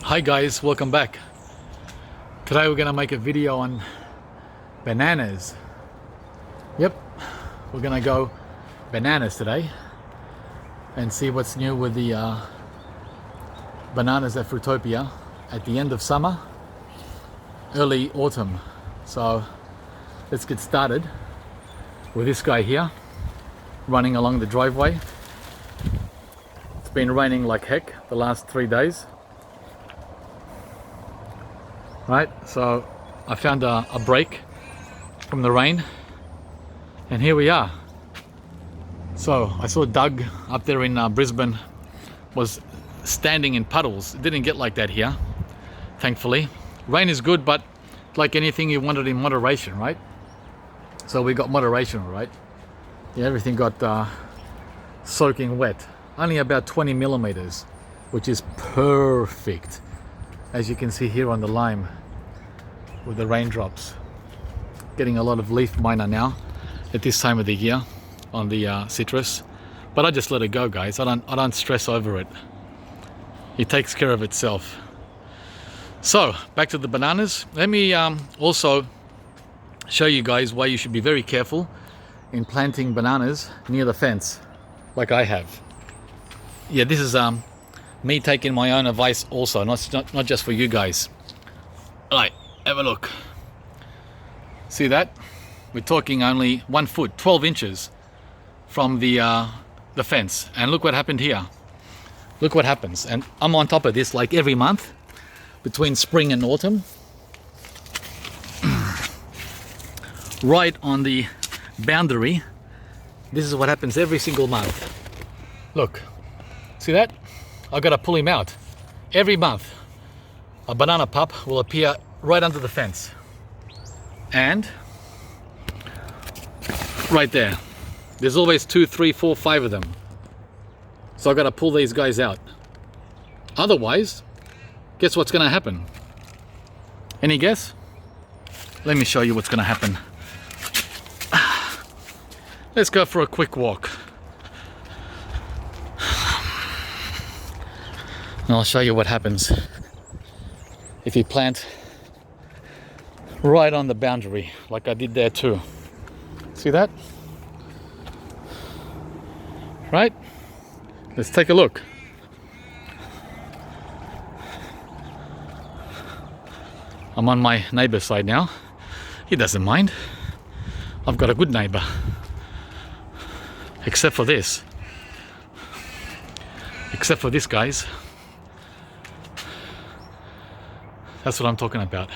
Hi guys, welcome back. Today we're gonna make a video on bananas. Yep, we're gonna go bananas today and see what's new with the bananas at Fruitopia at the end of summer, early autumn. So let's get started with this guy here running along the driveway. It's been raining like heck the last 3 days. Right, so I found a break from the rain and here we are. So I saw Doug up there in Brisbane was standing in puddles. It didn't get like that here, thankfully. Rain is good, but like anything, you want it in moderation, right? So we got moderation, right? Yeah, everything got soaking wet. Only about 20 millimeters, which is perfect. As you can see here on the lime with the raindrops. Getting a lot of leaf miner now at this time of the year on the citrus. But I just let it go, guys. I don't stress over it. It takes care of itself. So back to the bananas. Let me also show you guys why you should be very careful in planting bananas near the fence, like I have. Yeah, this is me taking my own advice also, not just for you guys. Alright, have a look. See that? We're talking only 1 foot, 12 inches from the fence. And look what happened here. Look what happens. And I'm on top of this like every month between spring and autumn. Right on the boundary. This is what happens every single month. Look, see that? I gotta pull him out. Every month, a banana pup will appear right under the fence. And right there. There's always 2, 3, 4, 5 of them. So I gotta pull these guys out. Otherwise, guess what's gonna happen? Any guess? Let me show you what's gonna happen. Let's go for a quick walk. And I'll show you what happens if you plant right on the boundary, like I did there too. See that? Right? Let's take a look. I'm on my neighbor's side now. He doesn't mind. I've got a good neighbor. Except for this. Except for this, guys. That's what I'm talking about.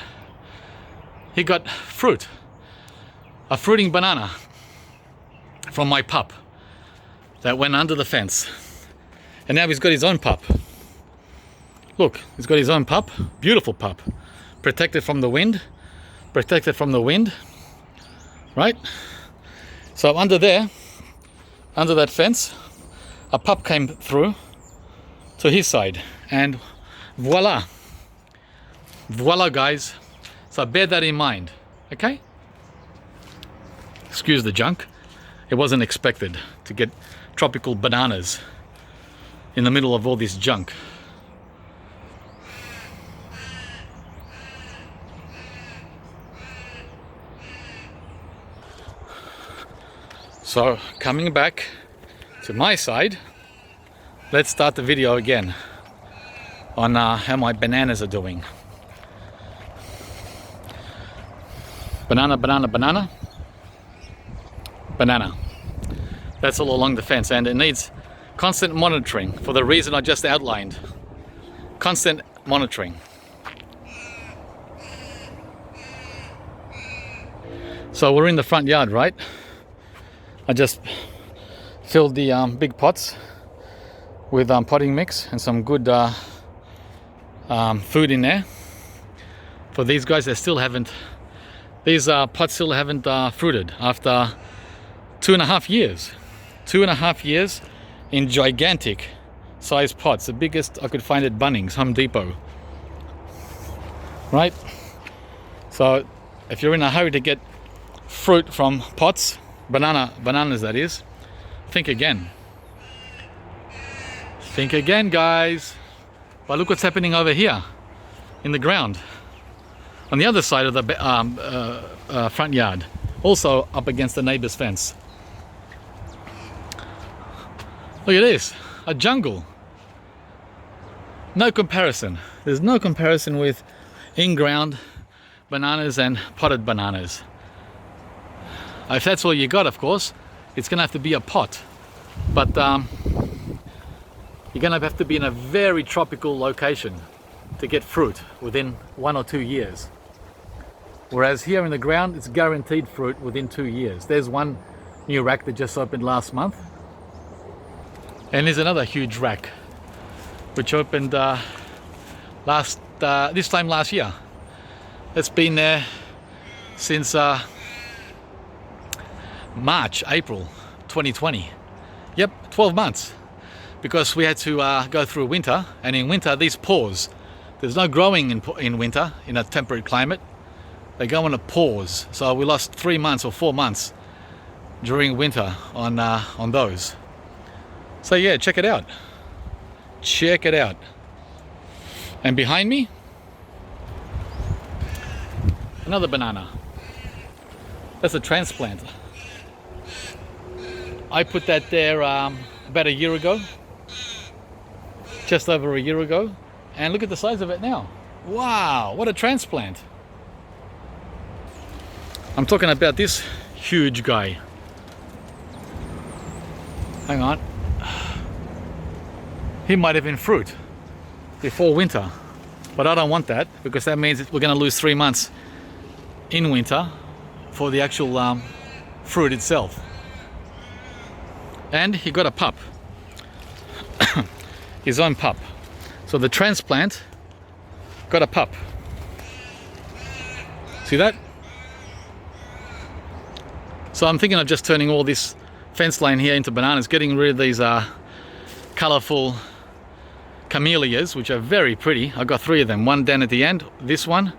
He got fruit, a fruiting banana from my pup that went under the fence. And now he's got his own pup. Look, he's got his own pup, beautiful pup. Protected from the wind, protected from the wind, right? So under there, under that fence, a pup came through to his side and voila. Voila, guys. So bear that in mind, okay? Excuse the junk. It wasn't expected to get tropical bananas in the middle of all this junk. So coming back to my side, let's start the video again on how my bananas are doing. Banana, banana, banana, banana. That's all along the fence, and it needs constant monitoring for the reason I just outlined. Constant monitoring. So we're in the front yard, right? I just filled the big pots with potting mix and some good food in there. For these guys, they still haven't. These pots still haven't fruited after 2.5 years. 2.5 years in gigantic size pots. The biggest I could find at Bunnings, Home Depot. Right? So if you're in a hurry to get fruit from pots, bananas that is, think again. Think again, guys. But look what's happening over here. in the ground on the other side of the front yard, also up against the neighbor's fence. Look at this, a jungle. No comparison. There's no comparison with in-ground bananas and potted bananas. If that's all you got, of course, it's gonna have to be a pot. But you're gonna have to be in a very tropical location to get fruit within 1 or 2 years. Whereas here in the ground, it's guaranteed fruit within 2 years. There's one new rack that just opened last month. And there's another huge rack which opened this time last year. It's been there since March, April 2020. Yep, 12 months. Because we had to go through winter, and in winter these pause. There's no growing in winter in a temperate climate. They go on a pause. So we lost 3 months or 4 months during winter on those. So yeah, check it out. Check it out. And behind me, another banana. That's a transplant. I put that there about a year ago. Just over a year ago. And look at the size of it now. Wow, what a transplant. I'm talking about this huge guy. Hang on. He might have been fruit before winter, but I don't want that, because that means we're going to lose 3 months in winter for the actual fruit itself. And he got a pup. His own pup. So the transplant got a pup. See that? So I'm thinking of just turning all this fence line here into bananas, getting rid of these colorful camellias, which are very pretty. I got 3 of them, one down at the end, this one,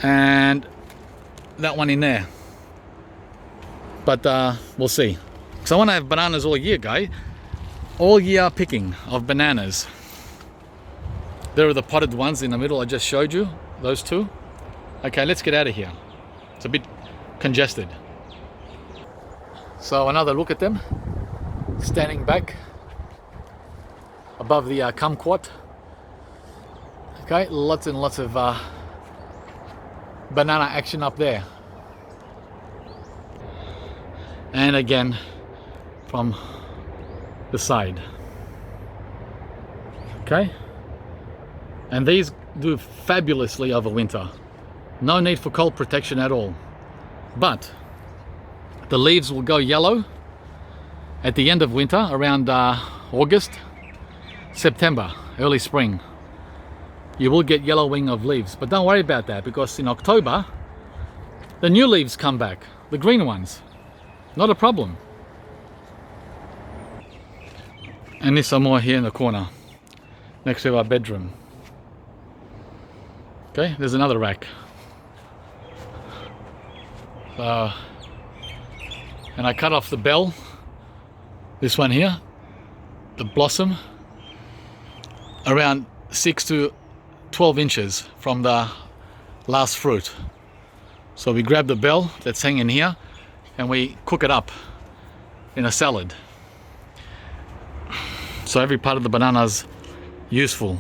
and that one in there. But we'll see. So I want to have bananas all year, guy. All year picking of bananas. There are the potted ones in the middle I just showed you, those 2. Okay, let's get out of here. It's a bit congested. So another look at them, standing back above the kumquat. Okay, lots and lots of banana action up there. And again from the side. Okay, and these do fabulously over winter. No need for cold protection at all. But the leaves will go yellow at the end of winter, around August, September, early spring. You will get yellowing of leaves, but don't worry about that, because in October the new leaves come back, the green ones. Not a problem. And there's some more here in the corner next to our bedroom. Okay, there's another rack. And I cut off the bell, this one here, the blossom, around 6 to 12 inches from the last fruit. So we grab the bell that's hanging here and we cook it up in a salad. So every part of the banana's useful.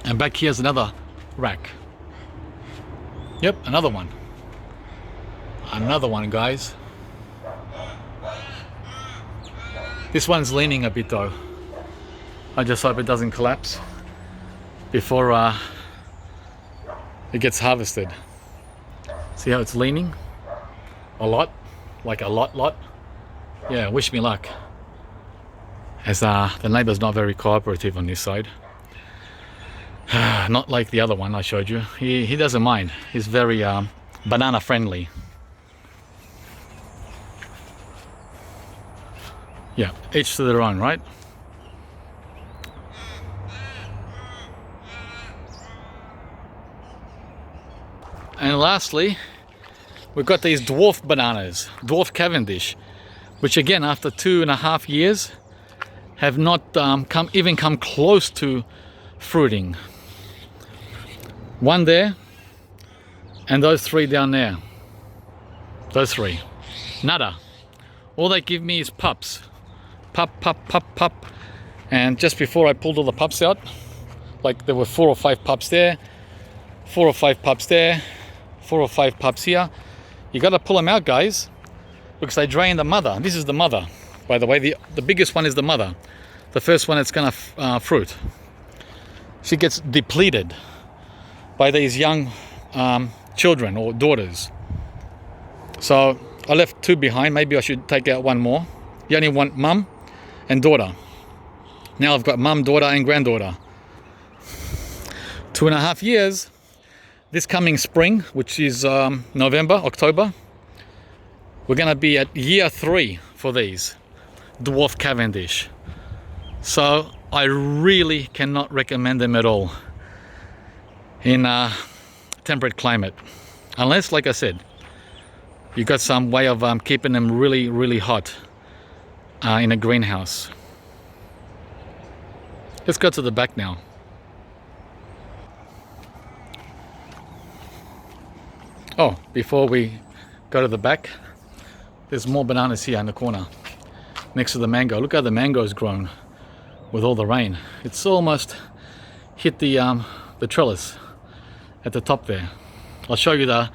And back here's another rack. Yep, another one. Another one, guys. This one's leaning a bit though. I just hope it doesn't collapse before it gets harvested. See how it's leaning? A lot, like a lot. Yeah, wish me luck. As the neighbor's not very cooperative on this side. Not like the other one I showed you. He doesn't mind. He's very banana friendly. Yeah, each to their own, right? And lastly, we've got these dwarf bananas, dwarf Cavendish, which again, after 2.5 years, have not come close to fruiting. One there, and those 3 down there. Those 3. Nada. All they give me is pups. Pup, pup, pup, pup. And just before I pulled all the pups out, like there were 4 or 5 pups there, 4 or 5 pups there, 4 or 5 pups here. You got to pull them out, guys, because they drain the mother. This is the mother, by the way. The biggest one is the mother. The first one that's going to fruit. She gets depleted by these young children or daughters. So I left 2 behind. Maybe I should take out 1 more. You only want mum and daughter. Now I've got mum, daughter and granddaughter. 2.5 years. This coming spring, which is November, October, we're going to be at year 3 for these Dwarf Cavendish. So I really cannot recommend them at all in a temperate climate, unless, like I said, you got some way of keeping them really, really hot in a greenhouse. Let's go to the back now. Oh, before we go to the back, there's more bananas here in the corner next to the mango. Look how the mango's grown with all the rain. It's almost hit the trellis at the top there. I'll show you the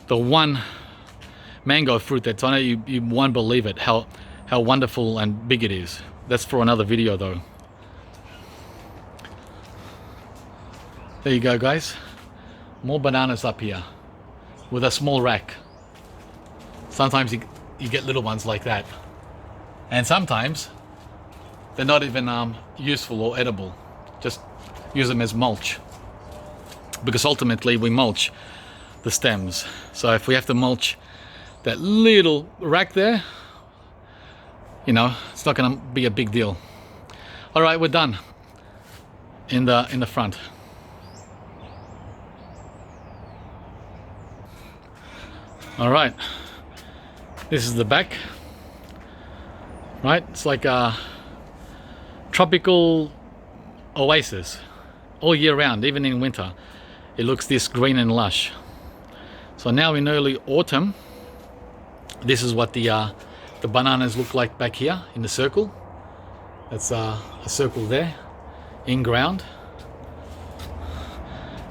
one mango fruit that's on it. You won't believe it, how wonderful and big it is. That's for another video though. There you go, guys. More bananas up here with a small rack. Sometimes you get little ones like that, and sometimes they're not even useful or edible. Just use them as mulch, because ultimately we mulch the stems. So if we have to mulch that little rack there, you know, it's not going to be a big deal. All right, we're done in the front. All right, this is the back. Right, it's like a tropical oasis all year round, even in winter. It looks this green and lush. So now in early autumn, this is what the bananas look like back here in the circle. That's a circle there, in ground.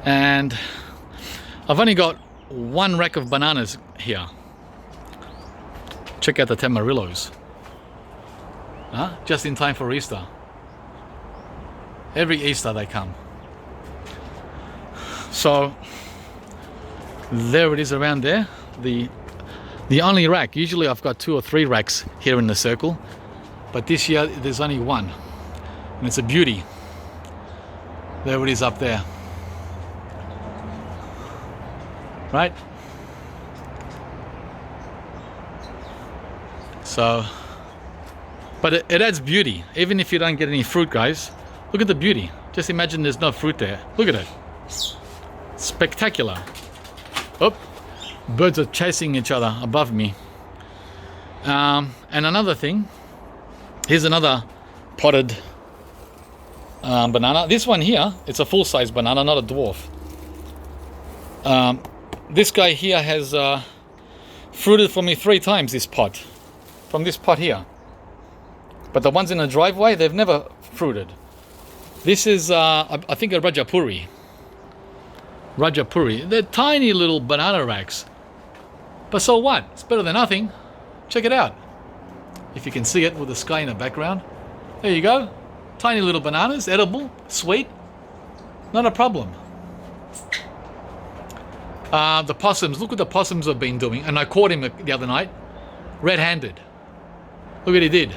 And I've only got 1 rack of bananas here. Check out the Tamarillos. Just in time for Easter. Every Easter they come. So there it is around there. The only rack. Usually I've got 2 or 3 racks here in the circle, but this year there's only 1, and it's a beauty. There it is up there. Right? So, but it adds beauty, even if you don't get any fruit, guys. Look at the beauty. Just imagine there's no fruit there. Look at it. Spectacular. Oh, birds are chasing each other above me. And another thing, here's another potted banana. This one here, it's a full-size banana, not a dwarf. This guy here has fruited for me 3 times, this pot. From this pot here. But the ones in the driveway, they've never fruited. This is, I think, a Rajapuri. Rajapuri. They're tiny little banana racks. But so what? It's better than nothing. Check it out. If you can see it with the sky in the background. There you go. Tiny little bananas, edible, sweet. Not a problem. The possums, look what the possums have been doing. And I caught him the other night, red-handed. Look what he did.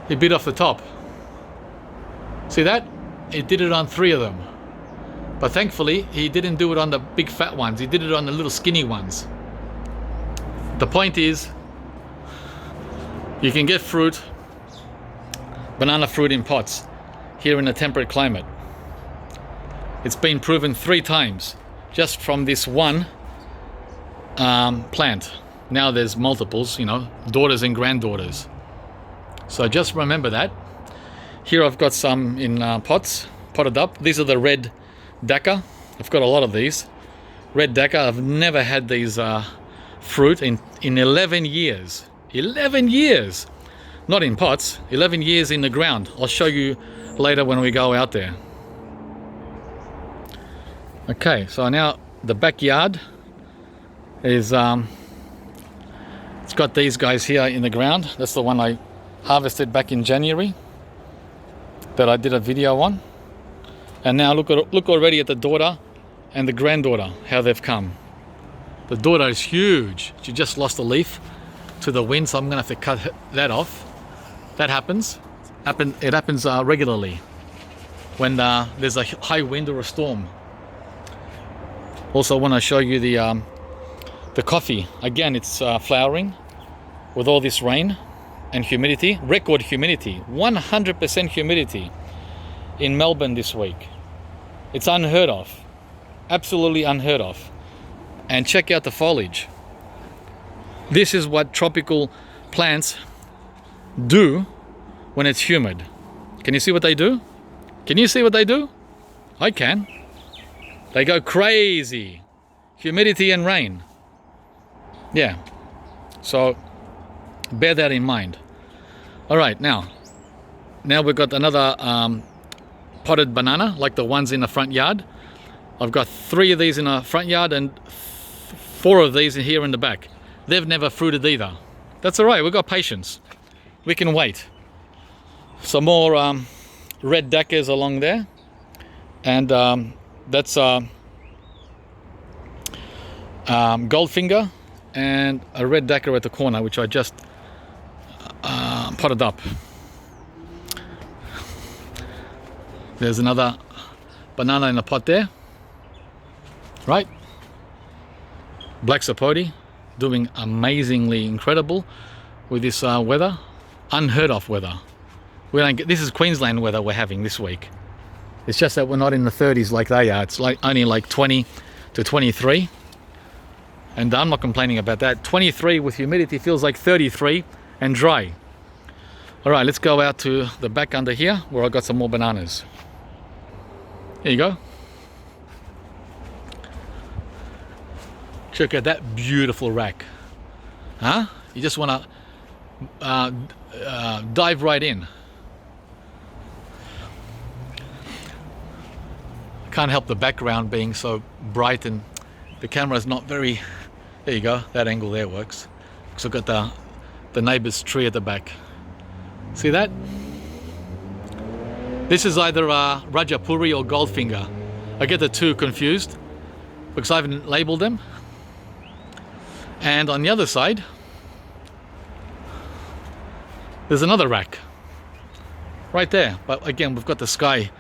He bit off the top. See that? He did it on 3 of them. But thankfully, he didn't do it on the big fat ones. He did it on the little skinny ones. The point is, you can get fruit, banana fruit in pots here in a temperate climate. It's been proven 3 times just from this one plant. Now there's multiples, you know, daughters and granddaughters. So just remember that. Here I've got some in pots, potted up. These are the red Dhaka I've got a lot of these. Red Decker, I've never had these fruit in 11 years. 11 years! Not in pots, 11 years in the ground. I'll show you later when we go out there. Okay, so now the backyard is, it's got these guys here in the ground. That's the one I harvested back in January that I did a video on. And now look already at the daughter and the granddaughter, how they've come. The daughter is huge. She just lost a leaf to the wind, so I'm gonna have to cut that off. That happens. It happens regularly when there's a high wind or a storm. Also want to show you the coffee. Again, it's flowering with all this rain and humidity. Record humidity, 100% humidity in Melbourne this week. It's unheard of, absolutely unheard of. And check out the foliage. This is what tropical plants do when it's humid. Can you see what they do? Can you see what they do? I can. They go crazy. Humidity and rain. Yeah. So bear that in mind. All right, now we've got another potted banana, like the ones in the front yard. I've got 3 of these in the front yard and 4 of these here in the back. They've never fruited either. That's all right, we've got patience. We can wait. Some more red Deckers along there. And that's Goldfinger and a red Decker at the corner, which I just potted up. There's another banana in the pot there, right? Black Sapote doing amazingly incredible with this weather, unheard of weather. We don't get, this is Queensland weather we're having this week. It's just that we're not in the 30s like they are. It's like only like 20 to 23. And I'm not complaining about that. 23 with humidity feels like 33 and dry. All right, let's go out to the back under here where I got some more bananas. Here you go. Check out that beautiful rack. Huh? You just want to dive right in. Can't help the background being so bright and the camera's not very... There you go, that angle there works. So I've got the neighbor's tree at the back. See that? This is either Rajapuri or Goldfinger. I get the two confused because I haven't labeled them. And on the other side, there's another rack right there. But again, we've got the sky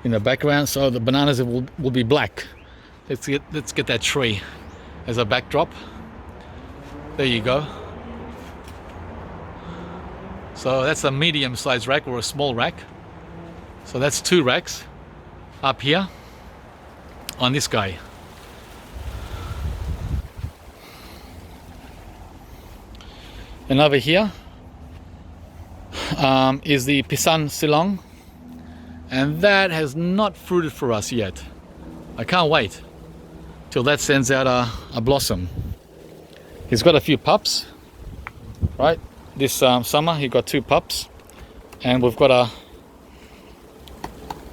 in the background, so the bananas will be black. Let's get that tree as a backdrop. There you go. So that's a medium-sized rack or a small rack. So that's 2 racks up here on this guy. And over here is the Pisang Silong, and that has not fruited for us yet. I can't wait till that sends out a blossom. He's got a few pups, right? This summer he got 2 pups, and we've got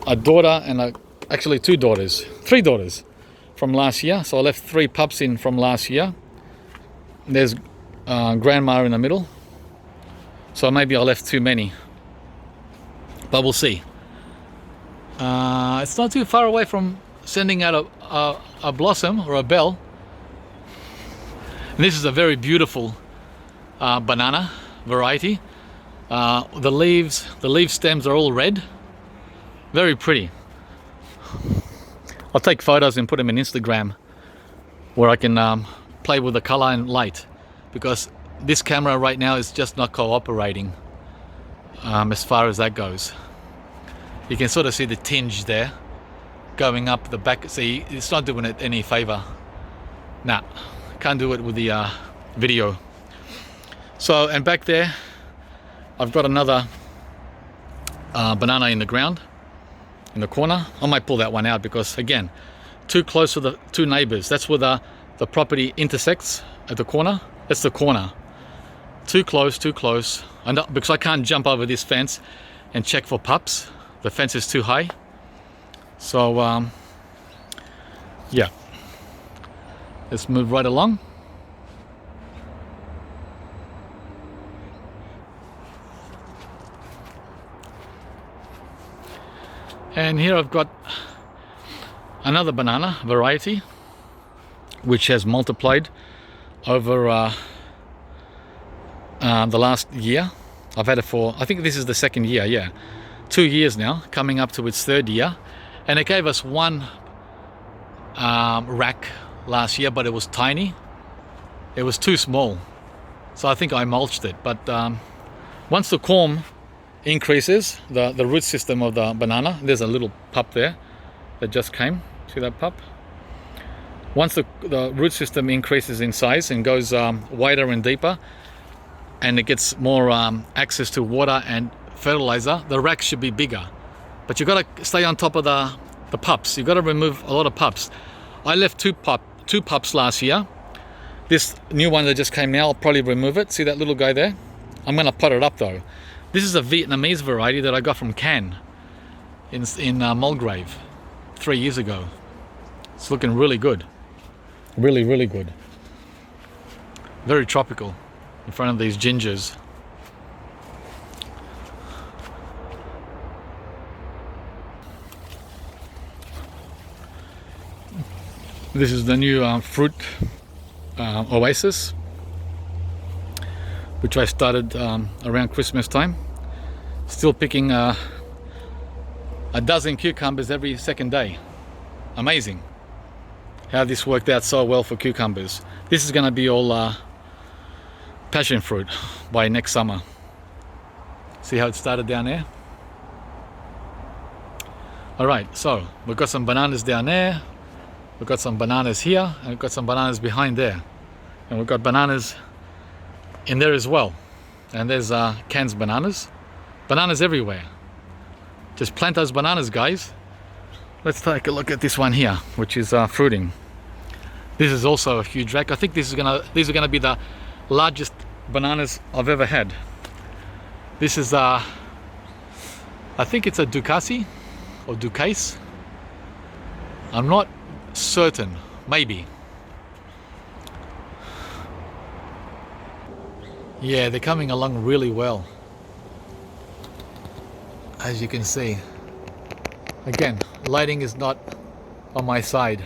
a daughter and actually 2 daughters, 3 daughters from last year. So I left 3 pups in from last year. There's grandma in the middle, so maybe I left too many, but we'll see. It's not too far away from sending out a blossom or a bell. And this is a very beautiful banana variety. The leaf stems are all red, very pretty. I'll take photos and put them in Instagram where I can play with the color and light, because this camera right now is just not cooperating as far as that goes. You can sort of see the tinge there going up the back. See, it's not doing it any favor. Nah, can't do it with the video. So, and back there I've got another banana in the ground in the corner. I might pull that one out because again, too close to the two neighbors. That's where the property intersects at the corner. That's the corner. Too close, too close. And because I can't jump over this fence and check for pups. The fence is too high. So, yeah. Let's move right along. And here I've got another banana variety which has multiplied over the last year. I've had it for, I think this is the second year, yeah. 2 years now, coming up to its third year. And it gave us one rack last year, but it was tiny. It was too small. So I think I mulched it. But once the corm increases, the root system of the banana, there's a little pup there that just came. See that pup? Once the root system increases in size and goes wider and deeper, and it gets more access to water and fertilizer, the rack should be bigger. But you've got to stay on top of the pups. You've got to remove a lot of pups. I left two pups last year. This new one that just came now, I'll probably remove it. See that little guy there? I'm going to pot it up though. This is a Vietnamese variety that I got from Cannes in Mulgrave 3 years ago. It's looking really good. Really, really good. Very tropical in front of these gingers. This is the new fruit oasis, which I started around Christmas time. Still picking a dozen cucumbers every second day. Amazing how this worked out so well for cucumbers. This is going to be all passion fruit by next summer. See how it started down there? Alright, so we've got some bananas down there, we've got some bananas here, and we've got some bananas behind there. And we've got bananas in there as well. And there's Cannes bananas. Bananas everywhere. Just plant those bananas, guys. Let's take a look at this one here, which is fruiting. This is also a huge rack. I think these are gonna be the largest bananas I've ever had. This is I think it's a Ducasi or Ducase. I'm not certain. Maybe. Yeah, they're coming along really well, as you can see. Again, lighting is not on my side.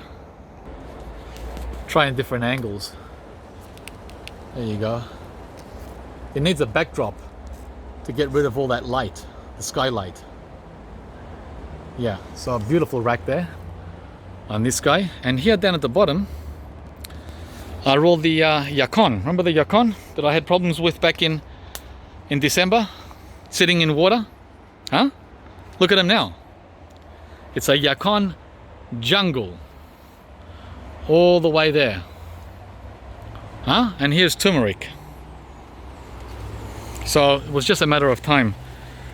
Trying different angles. There you go. It needs a backdrop to get rid of all that light, the skylight. Yeah, so a beautiful rack there on this guy. And here down at the bottom are all the yacon. Remember the yacon that I had problems with back in December? Sitting in water? Huh? Look at them now. It's a yacon jungle. All the way there. Huh? And here's turmeric. So it was just a matter of time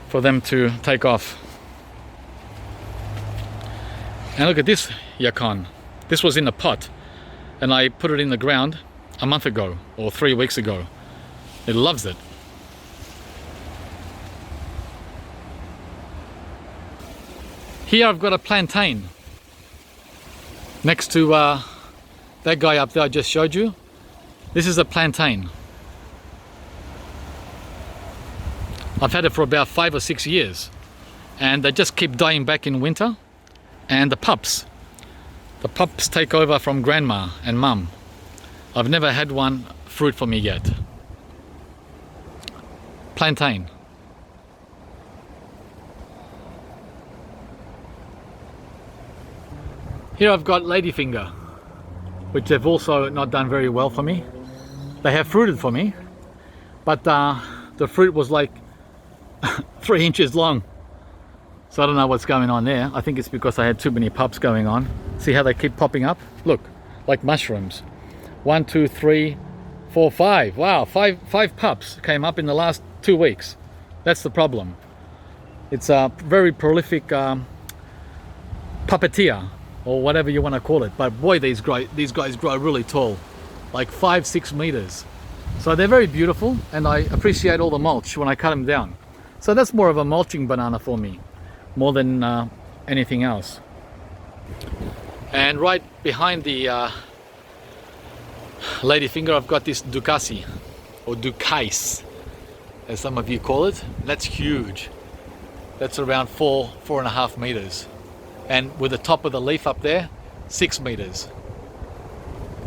for them to take off. And look at this yacon. This was in a pot, and I put it in the ground a month ago or 3 weeks ago. It loves it. Here I've got a plantain next to that guy up there I just showed you. This is a plantain. I've had it for about 5 or 6 years, and they just keep dying back in winter. And the pups take over from grandma and mum. I've never had one fruit for me yet. Plantain. Here I've got Ladyfinger, which have also not done very well for me. They have fruited for me, but the fruit was like 3 inches long. So I don't know what's going on there. I think it's because I had too many pups going on. See how they keep popping up? Look, like mushrooms. 1, 2, 3, 4, 5. Wow, five pups came up in the last 2 weeks. That's the problem. It's a very prolific puppeteer. or whatever you want to call it. But boy, these guys grow really tall, like 5-6 meters. So they're very beautiful, and I appreciate all the mulch when I cut them down. So that's more of a mulching banana for me, more than anything else. And right behind the Ladyfinger, I've got this Ducasi, or Ducais, as some of you call it. That's huge. That's around 4.5 meters. And with the top of the leaf up there, 6 meters.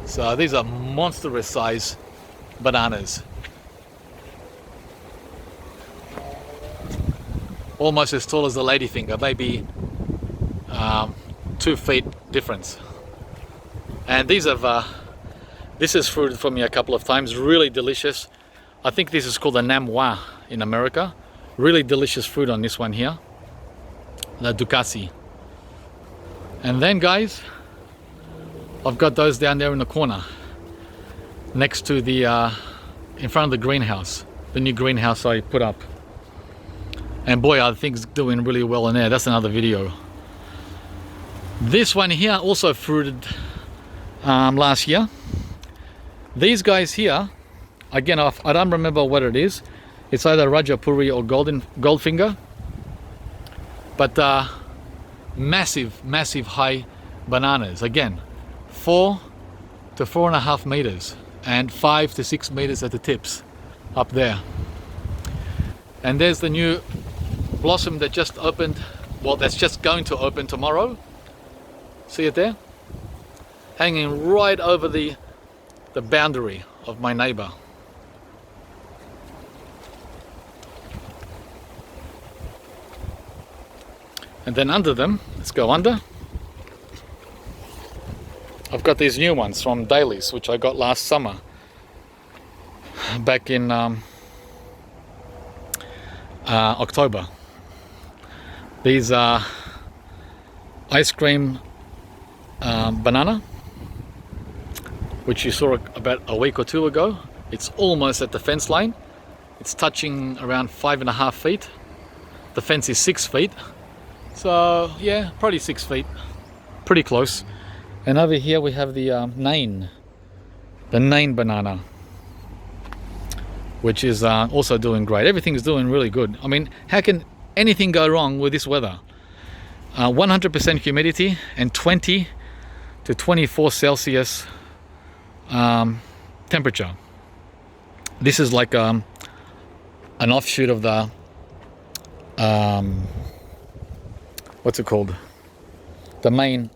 So these are monstrous size bananas. Almost as tall as the Ladyfinger, maybe 2 feet difference. And these have this has fruited for me a couple of times. Really delicious. I think this is called a Namois in America. Really delicious fruit on this one here, the Ducasi. And then guys, I've got those down there in the corner, next to the in front of the greenhouse, the new greenhouse I put up. And boy, are things doing really well in there. That's another video. This one here also fruited last year. These guys here, again, I don't remember what it is. It's either Rajapuri or Goldfinger. But massive high bananas. Again, 4 to 4.5 meters and 5 to 6 meters at the tips up there. And there's the new blossom that just opened. Well, that's just going to open tomorrow. See it there? Hanging right over the boundary of my neighbor. And then under them, let's go under. I've got these new ones from Dailies, which I got last summer, back in October. These are ice cream banana, which you saw about a week or two ago. It's almost at the fence line. It's touching around 5.5 feet. The fence is 6 feet. So yeah, probably 6 feet. Pretty close. And over here we have the Nain. The Nain banana, which is also doing great. Everything's doing really good. I mean, how can anything go wrong with this weather? 100% humidity and 20 to 24 Celsius temperature. This is like an offshoot of the what's it called? The main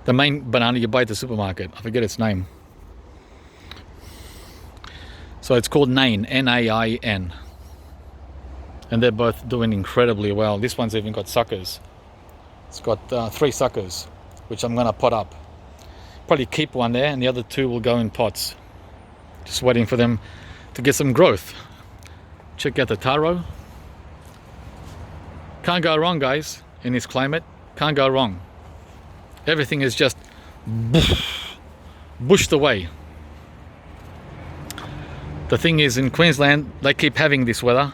banana you buy at the supermarket. I forget its name. So it's called Nain, N-A-I-N. And they're both doing incredibly well. This one's even got suckers. It's got 3 suckers, which I'm gonna pot up. Probably keep one there, and the other 2 will go in pots. Just waiting for them to get some growth. Check out the taro. Can't go wrong, guys, in this climate. Can't go wrong. Everything is just bushed away. The thing is, in Queensland, they keep having this weather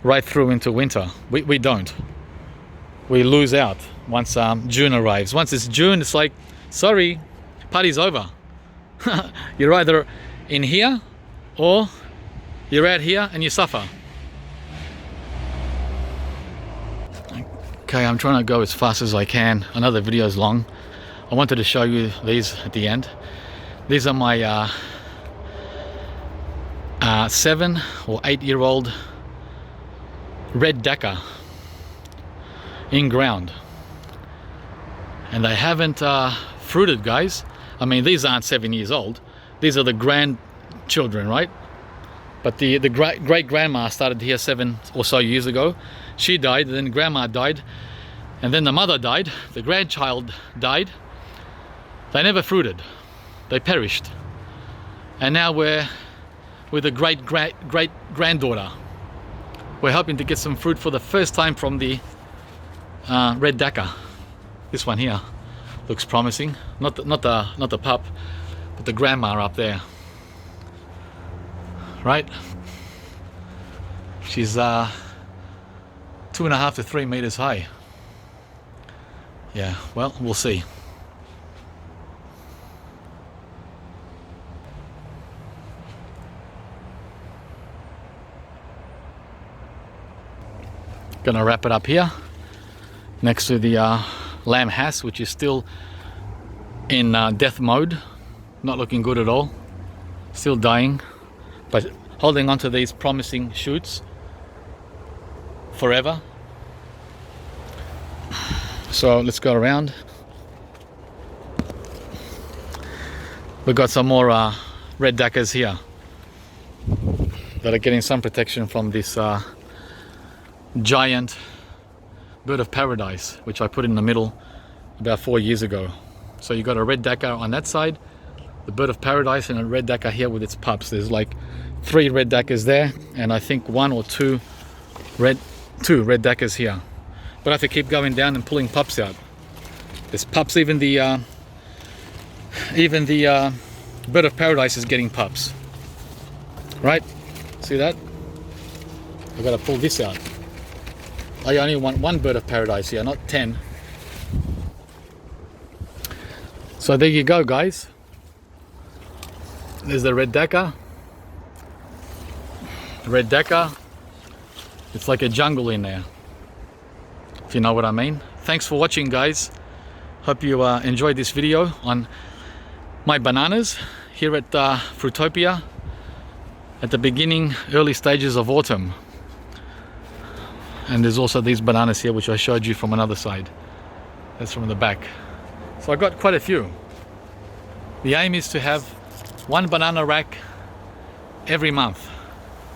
right through into winter. We don't. We lose out once June arrives. Once it's June, it's like, sorry, party's over. You're either in here or you're out here and you suffer. Okay, I'm trying to go as fast as I can. I know the video is long. I wanted to show you these at the end. These are my 7 or 8 year old red Dakar in ground, and they haven't fruited, guys. I mean, these aren't 7 years old. These are the grandchildren, right? But the great grandma started here 7 or so years ago. She died, then grandma died, and then the mother died. The grandchild died. They never fruited. They perished. And now we're with a great granddaughter. We're hoping to get some fruit for the first time from the red Dakar. This one here looks promising. Not the pup, but the grandma up there. Right? She's 2.5 to 3 meters high. Yeah, well, we'll see. Gonna wrap it up here next to the lamb has, which is still in death mode, not looking good at all, still dying, but holding on to these promising shoots forever. So let's go around. We've got some more red duckers here that are getting some protection from this giant bird of paradise, which I put in the middle about 4 years ago. So you got a red ducker on that side, the bird of paradise, and a red ducker here with its pups. There's like 3 red duckers there, and I think 1 or 2 red duckers here. But I have to keep going down and pulling pups out. There's pups, even the bird of paradise is getting pups. Right? See that? I've got to pull this out. I only want 1 bird of paradise here, not 10. So there you go, guys. There's the red ducker. Red ducker. It's like a jungle in there, if you know what I mean. Thanks for watching, guys. Hope you enjoyed this video on my bananas here at Fruitopia at the early stages of autumn. And there's also these bananas here, which I showed you from another side. That's from the back. So I got quite a few. The aim is to have 1 banana rack every month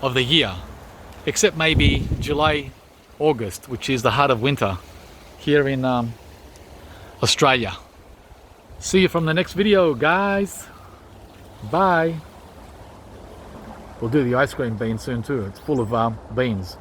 of the year, except maybe July, August, which is the heart of winter here in Australia. See you from the next video, guys. Bye. We'll do the ice cream bean soon too. It's full of beans.